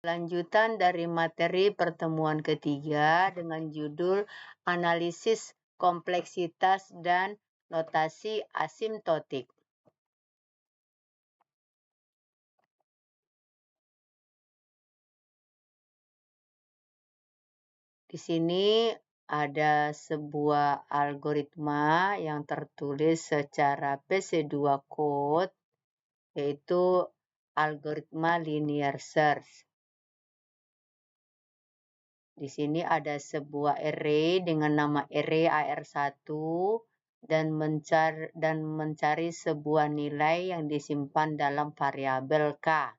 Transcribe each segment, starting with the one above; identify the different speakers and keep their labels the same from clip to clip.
Speaker 1: Lanjutan dari materi pertemuan ketiga dengan judul Analisis Kompleksitas dan Notasi Asimptotik. Di sini ada sebuah algoritma yang tertulis secara PC2 code, yaitu algoritma linear search. Di sini ada sebuah array dengan nama array AR1 dan mencari sebuah nilai yang disimpan dalam variabel K.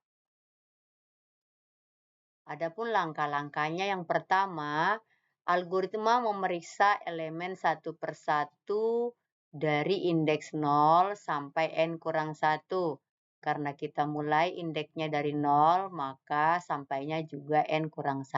Speaker 1: Adapun langkah-langkahnya yang pertama, algoritma memeriksa elemen satu per satu dari indeks 0 sampai n-1. Karena kita mulai indeksnya dari 0, maka sampainya juga n-1.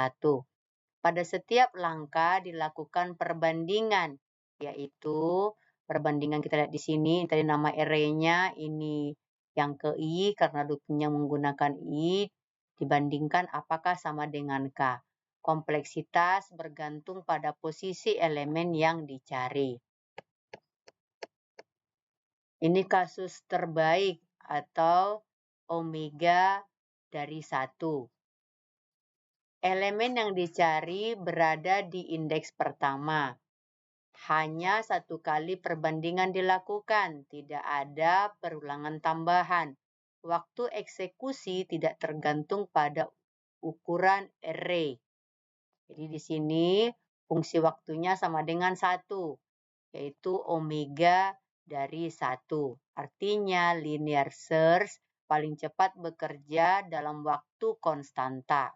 Speaker 1: Pada setiap langkah dilakukan perbandingan, yaitu perbandingan kita lihat di sini, tadi nama array-nya ini yang ke I, karena loopnya menggunakan I, dibandingkan apakah sama dengan K. Kompleksitas bergantung pada posisi elemen yang dicari. Ini kasus terbaik atau omega dari 1. Elemen yang dicari berada di indeks pertama. Hanya satu kali perbandingan dilakukan, tidak ada perulangan tambahan. Waktu eksekusi tidak tergantung pada ukuran array. Jadi di sini fungsi waktunya sama dengan 1, yaitu omega dari 1. Artinya linear search paling cepat bekerja dalam waktu konstanta.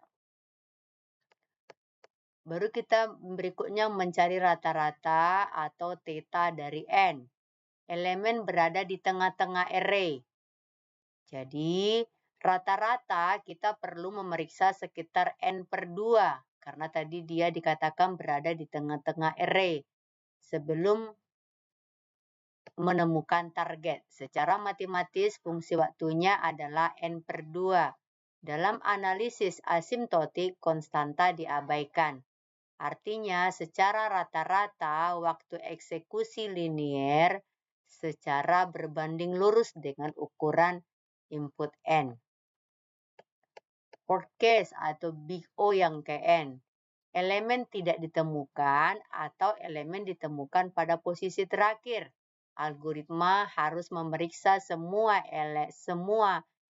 Speaker 1: Baru kita berikutnya mencari rata-rata atau theta dari N. Elemen berada di tengah-tengah array. Jadi, rata-rata kita perlu memeriksa sekitar N/2. Karena tadi dia dikatakan berada di tengah-tengah array. Sebelum menemukan target. Secara matematis, fungsi waktunya adalah N/2. Dalam analisis asimptotik, konstanta diabaikan. Artinya, secara rata-rata, waktu eksekusi linier secara berbanding lurus dengan ukuran input N. Worst case atau big O yang ke N. Elemen tidak ditemukan atau elemen ditemukan pada posisi terakhir. Algoritma harus memeriksa semua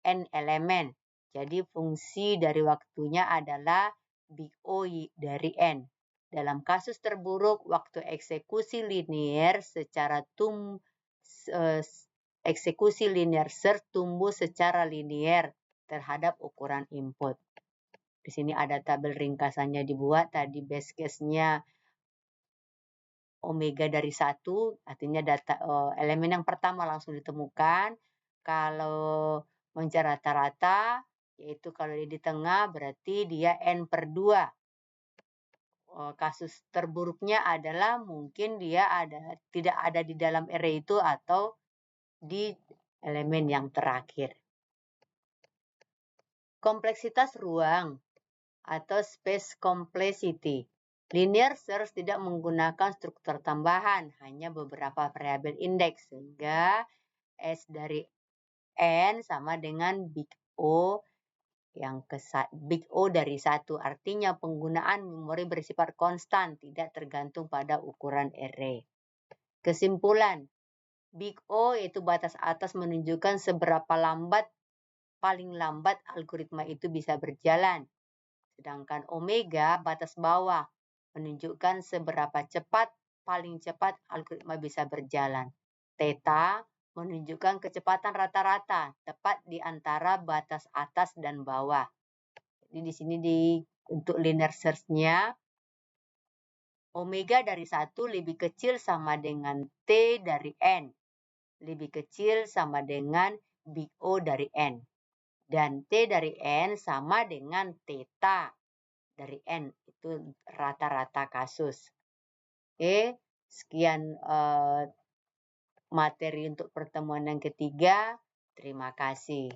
Speaker 1: N elemen. Jadi fungsi dari waktunya adalah big O dari N. Dalam kasus terburuk, waktu eksekusi linear eksekusi linear search tumbuh secara linear terhadap ukuran input. Di sini ada tabel ringkasannya dibuat. Tadi base case-nya omega dari 1, artinya elemen yang pertama langsung ditemukan. Kalau mencari rata-rata, yaitu kalau dia di tengah, berarti dia N/2. Kasus terburuknya adalah mungkin dia tidak ada di dalam array itu atau di elemen yang terakhir. Kompleksitas ruang atau space complexity. Linear search tidak menggunakan struktur tambahan, hanya beberapa variabel indeks, sehingga S dari N sama dengan big O big O dari 1. Artinya penggunaan memori bersifat konstan, tidak tergantung pada ukuran array. Kesimpulan, big O yaitu batas atas menunjukkan seberapa paling lambat algoritma itu bisa berjalan. Sedangkan omega, batas bawah, menunjukkan seberapa paling cepat algoritma bisa berjalan. Theta menunjukkan kecepatan rata-rata, tepat di antara batas atas dan bawah. Jadi di sini untuk linear search-nya, omega dari 1 lebih kecil sama dengan T dari N. Lebih kecil sama dengan big O dari N. Dan T dari N sama dengan theta dari N. Itu rata-rata kasus. Oke, sekian materi untuk pertemuan yang ketiga. Terima kasih.